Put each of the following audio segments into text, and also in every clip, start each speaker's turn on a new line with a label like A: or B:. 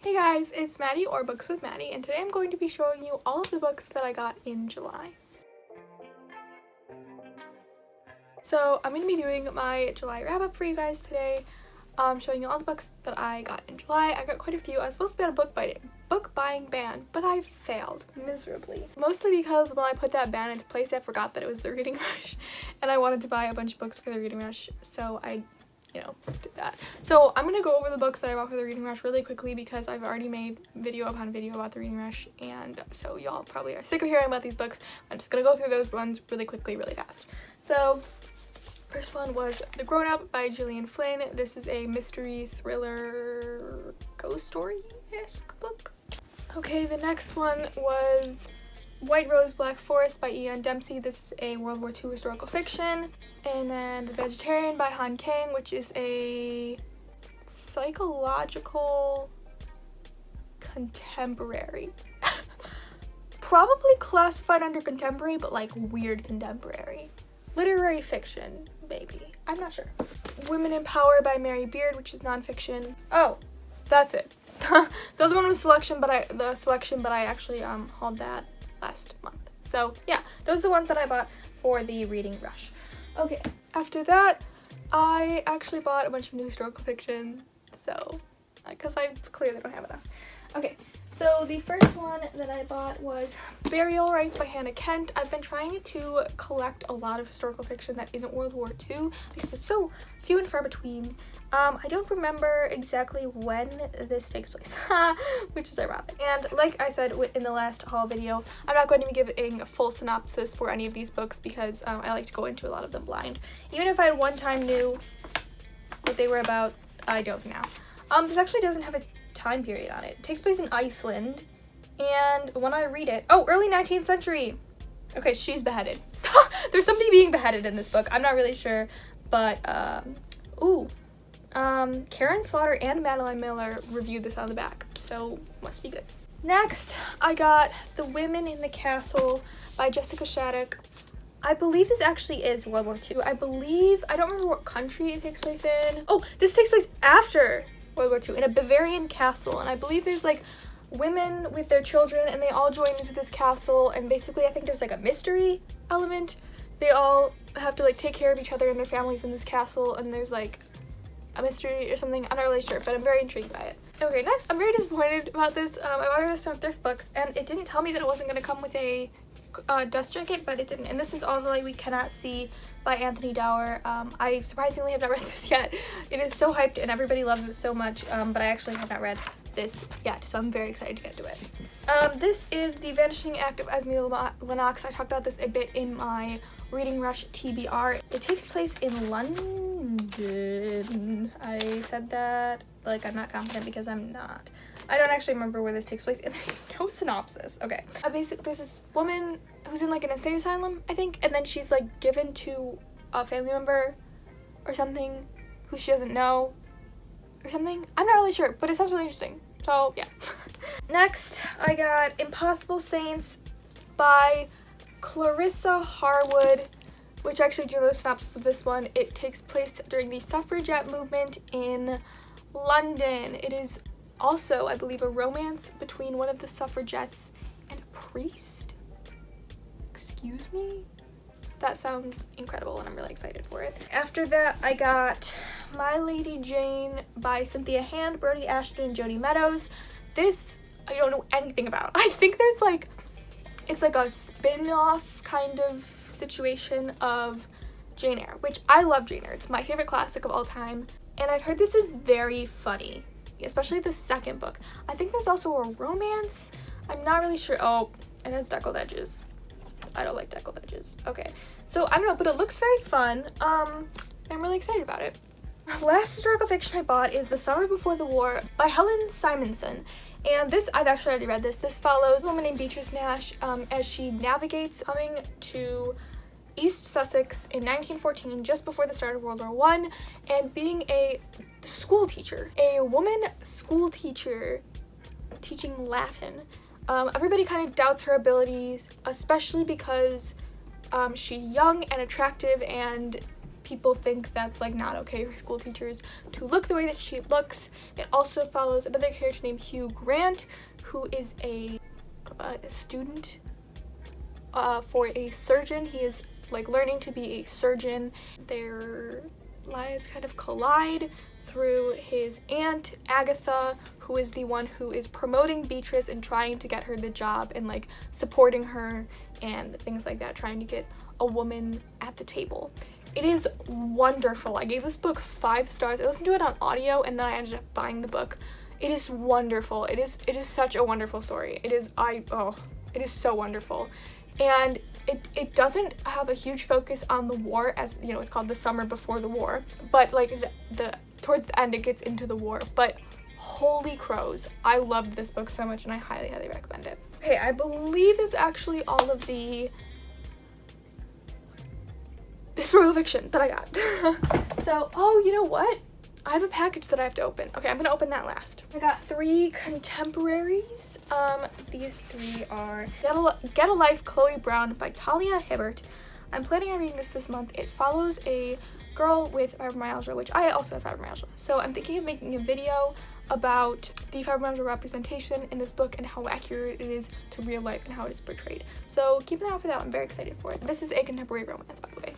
A: Hey guys, it's Maddie or Books with Maddie, and today I'm going to be showing you all of the books that I got in July. So I'm going to be doing my July wrap-up for you guys today, showing you all the books that I got in July. I got quite a few. I was supposed to be on a book buying ban, but I failed miserably. Mostly because when I put that ban into place, I forgot that it was the reading rush, and I wanted to buy a bunch of books for the reading rush, so I did that. So I'm gonna go over the books that I bought for the reading rush really quickly because I've already made video upon video about the reading rush, and so y'all probably are sick of hearing about these books. I'm just gonna go through those ones really quickly, really fast. So first one was The Grown Up by Gillian Flynn. This is a mystery thriller ghost story-esque book. Okay, the next one was White Rose, Black Forest by Ian Dempsey. This is a World War II historical fiction. And then The Vegetarian by Han Kang, which is a psychological contemporary. Probably classified under contemporary, but like weird contemporary. Literary fiction, maybe. I'm not sure. Women in Power by Mary Beard, which is nonfiction. Oh, that's it. The other one was selection, but I actually hauled that last month. So yeah, those are the ones that I bought for the reading rush. Okay, after that, I actually bought a bunch of new historical fiction, so, because I clearly don't have enough. Okay, so the first one that I bought was Burial Rites by Hannah Kent. I've been trying to collect a lot of historical fiction that isn't World War II because it's so few and far between. I don't remember exactly when this takes place, which is ironic. And like I said in the last haul video, I'm not going to be giving a full synopsis for any of these books because I like to go into a lot of them blind. Even if I at one time knew what they were about, I don't now. This actually doesn't have a time period on it. It takes place in Iceland, and when I read it, oh, early 19th century. Okay, she's beheaded. There's somebody being beheaded in this book. I'm not really sure, but Karen Slaughter and Madeline Miller reviewed this on the back, so must be good. Next, I got The Women in the Castle by Jessica Shattuck. I believe this actually is World War II. I don't remember what country it takes place in. Oh, this takes place after World War II in a Bavarian castle, and I believe there's like women with their children, and they all join into this castle, and basically I think there's like a mystery element. They all have to like take care of each other and their families in this castle, and there's like a mystery or something. I'm not really sure, but I'm very intrigued by it. Okay, next, I'm very disappointed about this. I ordered this from Thrift Books, and it didn't tell me that it wasn't going to come with a dust jacket, but it didn't. And this is All the Light We Cannot See by Anthony Dower. I surprisingly have not read this yet. It is so hyped, and everybody loves it so much, but I actually have not read this yet, so I'm very excited to get to it. This is The Vanishing Act of Esme Lennox. I talked about this a bit in my Reading Rush TBR. It takes place in London. I said that like I'm not confident because I'm not. I don't actually remember where this takes place, and there's no synopsis. Okay. Basically, there's this woman who's in like an insane asylum, I think, and then she's like given to a family member or something who she doesn't know or something. I'm not really sure, but it sounds really interesting. So yeah. Next, I got Impossible Saints by Clarissa Harwood, which actually, do you know the synopsis of this one? It takes place during the suffragette movement in London. It is also, I believe, a romance between one of the suffragettes and a priest. Excuse me? That sounds incredible, and I'm really excited for it. After that, I got My Lady Jane by Cynthia Hand, Brody Ashton, and Jody Meadows. This, I don't know anything about. I think there's like, it's like a spin-off kind of situation of Jane Eyre, which I love Jane Eyre. It's my favorite classic of all time, and I've heard this is very funny, especially the second book. I think there's also a romance. I'm not really sure. Oh, it has deckled edges. I don't like deckled edges. Okay, so I don't know, but it looks very fun. I'm really excited about it. Last historical fiction I bought is The Summer Before the War by Helen Simonson. And this, I've actually already read this. This follows a woman named Beatrice Nash as she navigates coming to East Sussex in 1914, just before the start of World War I, and being a school teacher. A woman school teacher teaching Latin. Everybody kind of doubts her abilities, especially because she's young and attractive, and people think that's like not okay for school teachers to look the way that she looks. It also follows another character named Hugh Grant, who is a student for a surgeon. He is like learning to be a surgeon. Their lives kind of collide through his aunt Agatha, who is the one who is promoting Beatrice and trying to get her the job and like supporting her and things like that, trying to get a woman at the table. It is wonderful. I gave this book 5 stars. I listened to it on audio and then I ended up buying the book. It is wonderful. It is such a wonderful story. It is so wonderful. And it doesn't have a huge focus on the war, as you know, it's called The Summer Before the War, but like the towards the end it gets into the war. But holy crows, I loved this book so much and I highly recommend it. Okay, I believe it's actually all of the historical fiction that I got. So, oh, you know what? I have a package that I have to open. Okay, I'm gonna open that last. I got 3 contemporaries. These 3 are Get a Life, Chloe Brown by Talia Hibbert. I'm planning on reading this month. It follows a girl with fibromyalgia, which I also have fibromyalgia. So I'm thinking of making a video about the fibromyalgia representation in this book and how accurate it is to real life and how it is portrayed. So keep an eye out for that. I'm very excited for it. This is a contemporary romance, by the way.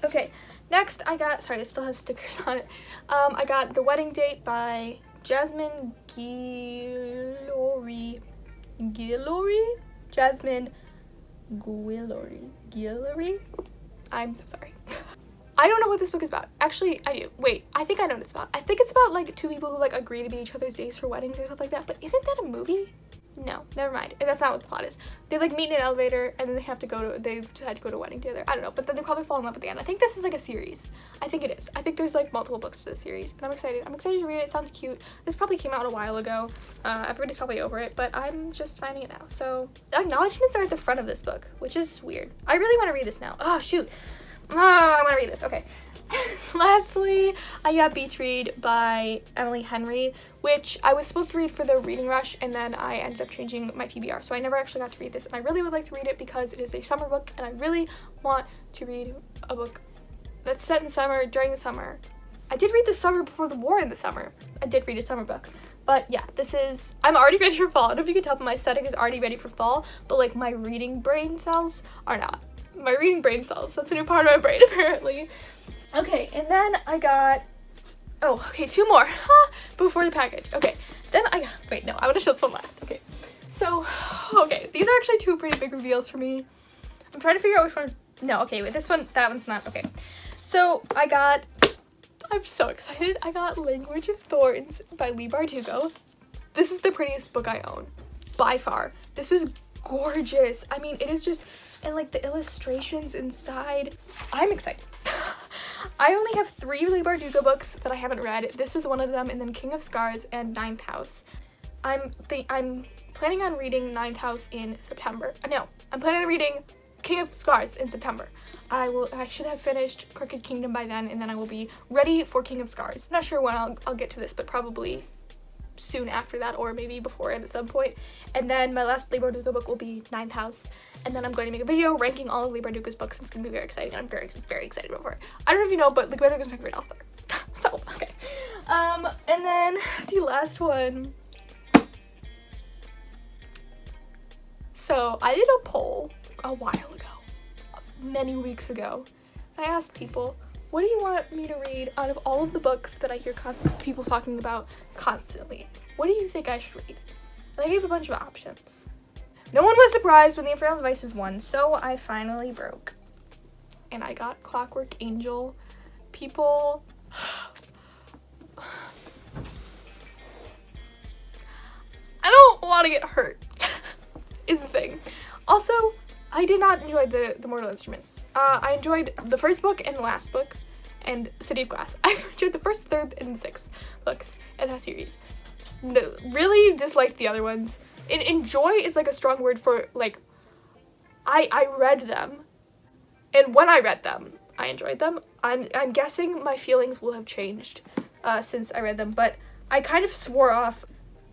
A: Okay, next I got, sorry, this still has stickers on it. I got The Wedding Date by Jasmine Guillory. Jasmine Guillory. I'm so sorry. I don't know what this book is about. Actually, I do. Wait, I think I know what it's about. I think it's about like 2 people who like agree to be each other's dates for weddings or something like that. But isn't that a movie? No, never mind. That's not what the plot is. They like meet in an elevator and then they decide to go to a wedding together. I don't know, but then they probably fall in love at the end. I think this is like a series. I think it is. I think there's like multiple books to the series and I'm excited. I'm excited to read it. It sounds cute. This probably came out a while ago. Everybody's probably over it, but I'm just finding it now. So acknowledgements are at the front of this book, which is weird. I really want to read this now. Oh, shoot. I want to read this. Okay. Lastly, I got Beach Read by Emily Henry, which I was supposed to read for the reading rush and then I ended up changing my TBR, so I never actually got to read this, and I really would like to read it because it is a summer book and I really want to read a book that's set in summer, during the summer. I did read The Summer Before the War in the summer. I did read a summer book. But yeah, I'm already ready for fall. I don't know if you can tell, but my aesthetic is already ready for fall, but like my reading brain cells are not. My reading brain cells, that's a new part of my brain apparently. Okay, and then I got, 2 more before the package. Okay, then I got, wait, no, I want to show this one last. Okay, so, okay, these are actually 2 pretty big reveals for me. I'm trying to figure out which one is, no, okay, wait, this one, that one's not, okay. So, I'm so excited. I got Language of Thorns by Leigh Bardugo. This is the prettiest book I own, by far. This is gorgeous. I mean, it is just, and like the illustrations inside, I'm excited. I only have 3 Leigh Bardugo books that I haven't read. This is one of them, and then King of Scars and Ninth House. I'm planning on reading Ninth House in September. No, I'm planning on reading King of Scars in September. I should have finished Crooked Kingdom by then, and then I will be ready for King of Scars. I'm not sure when I'll get to this, but probably soon after that, or maybe before it at some point. And then my last Leigh Bardugo book will be Ninth House, and then I'm going to make a video ranking all of Leigh Bardugo's books, and it's going to be very exciting. I'm very, very excited about it. I don't know if you know, but Leigh Bardugo is my favorite author. So, okay. And then the last one. So, I did a poll a while ago, many weeks ago. I asked people, what do you want me to read out of all of the books that I hear people talking about constantly? What do you think I should read? And I gave a bunch of options. No one was surprised when The Infernal Devices won, so I finally broke. And I got Clockwork Angel. People... I don't want to get hurt, is the thing. Also, I did not enjoy the Mortal Instruments. I enjoyed the first book and the last book, and City of Glass. I enjoyed the first, third, and sixth books in that series. No, really disliked the other ones. And enjoy is like a strong word for, like, I read them, and when I read them, I enjoyed them. I'm guessing my feelings will have changed since I read them, but I kind of swore off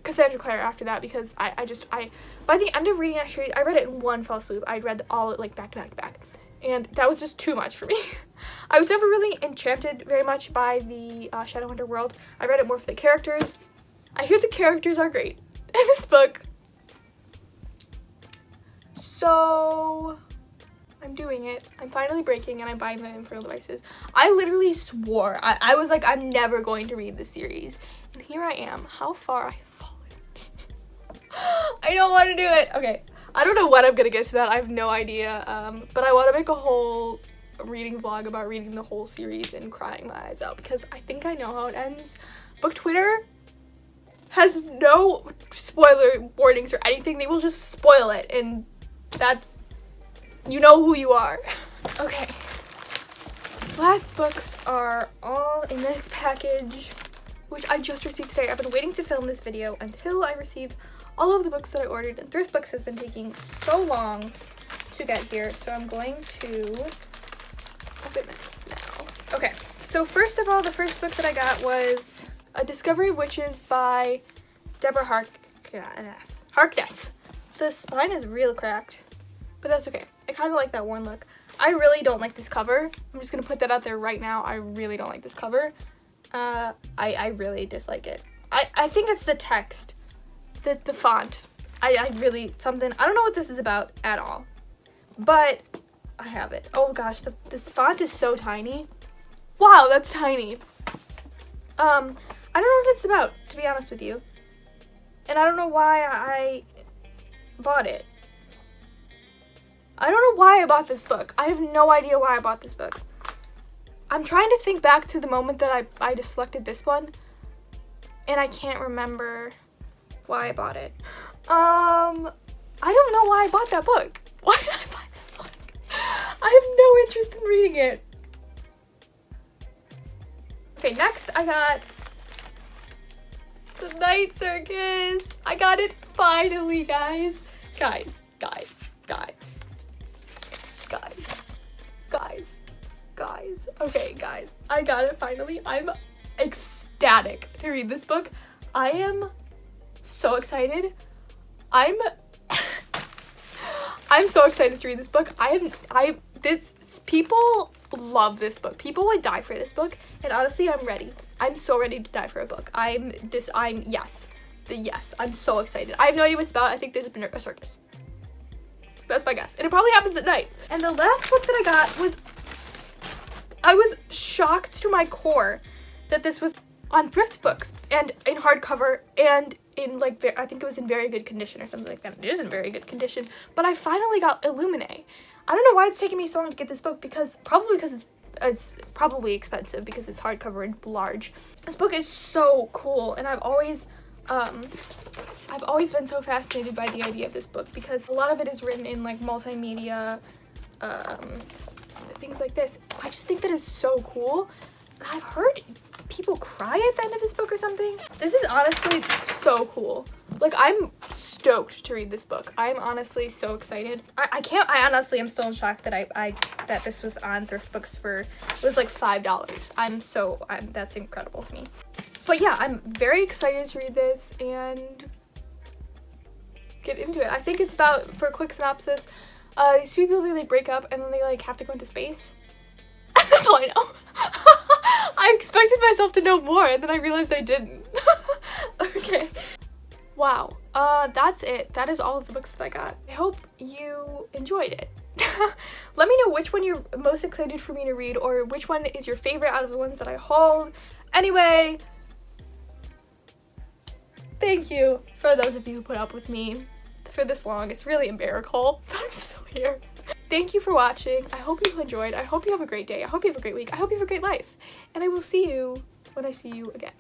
A: Cassandra Clare after that because I by the end of reading that series, I read it in one fell swoop. I'd read all like back to back to back. and that was just too much for me. I was never really enchanted very much by the Shadowhunter world. I read it more for the characters. I hear the characters are great in this book. So I'm doing it. I'm finally breaking and I'm buying the Infernal Devices. I literally swore. I was like, I'm never going to read this series. And here I am. How far I have fallen. I don't want to do it. Okay. I don't know when I'm going to get to that. I have no idea. But I want to make a whole reading vlog about reading the whole series and crying my eyes out because I think I know how it ends. Book Twitter has no spoiler warnings or anything. They will just spoil it, and that's, you know who you are. Okay. Last books are all in this package, which I just received today. I've been waiting to film this video until I received all of the books that I ordered, and Thrift Books has been taking so long to get here, so I'm going to open this now. Okay, so first of all, the first book that I got was A Discovery of Witches by Deborah Harkness. The spine is real cracked, but that's okay. I kind of like that worn look. I really don't like this cover. I'm just gonna put that out there right now. I really don't like this cover. I really dislike it. I think it's the text, the font. I really, something, I don't know what this is about at all, but I have it. Oh gosh, this font is so tiny. Wow, that's tiny. I don't know what it's about, to be honest with you. And I don't know why I bought it. I don't know why I bought this book. I have no idea why I bought this book. I'm trying to think back to the moment that I just selected this one, and I can't remember why I bought it. I don't know why I bought that book. Why did I buy that book? I have no interest in reading it. Okay, next I got The Night Circus. I got it finally, guys. Guys. Okay, guys, I got it finally. I'm ecstatic to read this book. I am so excited. I'm so excited to read this book. People love this book. People would die for this book, and honestly, I'm ready. I'm so ready to die for a book. Yes. I'm so excited. I have no idea what it's about. I think there's a circus. That's my guess. And it probably happens at night. And the last book that I got was, I was shocked to my core that this was on Thrift Books and in hardcover and in like, I think it was in very good condition or something like that. It is in very good condition, but I finally got Illuminae. I don't know why it's taking me so long to get this book, because it's probably expensive because it's hardcover and large. This book is so cool, and I've always been so fascinated by the idea of this book because a lot of it is written in like multimedia, things like this. I just think that is so cool. And I've heard people cry at the end of this book or something. This is honestly so cool. Like, I'm stoked to read this book. I'm honestly so excited. I honestly am still in shock that that this was on Thrift Books for, it was like $5. That's incredible to me. But yeah, I'm very excited to read this and get into it. I think it's about, for a quick synopsis, these two people, they break up and then they like have to go into space. That's all I know. I expected myself to know more, and then I realized I didn't. Okay. Wow. That's it. That is all of the books that I got. I hope you enjoyed it. Let me know which one you're most excited for me to read, or which one is your favorite out of the ones that I hauled. Anyway, thank you for those of you who put up with me for this long. It's really a miracle that I'm still here. Thank you for watching. I hope you enjoyed. I hope you have a great day. I hope you have a great week. I hope you have a great life. And I will see you when I see you again.